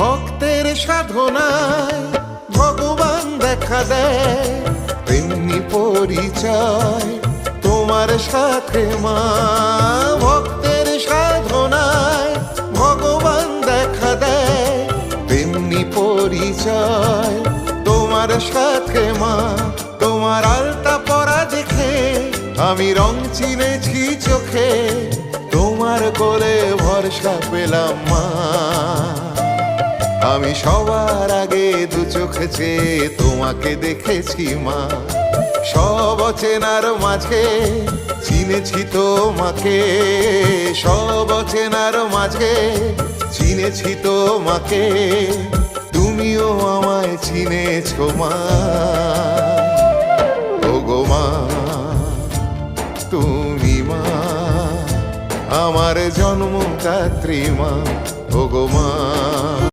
ভক্তের সাধনায় ভগবান দেখা দেয়, তেমনি পরিচয় তোমার সাথে মা। ভক্তের সাধনায় ভগবান দেখা দেয়, তেমনি পরিচয় তোমার সাথে মা। তোমার আলতা পরা দেখে আমি রং চিনেছি চোখে, তোমার কোলে ভরসা পেলাম মা। আমি সবার আগে দু চোখে চেয়ে তোমাকে দেখেছি মা। সব অচেনার মাঝে চিনেছি তোমাকে, সব অচেনার মাঝে চিনেছি তোমাকে, তুমিও আমায় চিনেছো মা। ওগো মা তুমি মা, আমার জন্মদাত্রী মা। ওগো মা।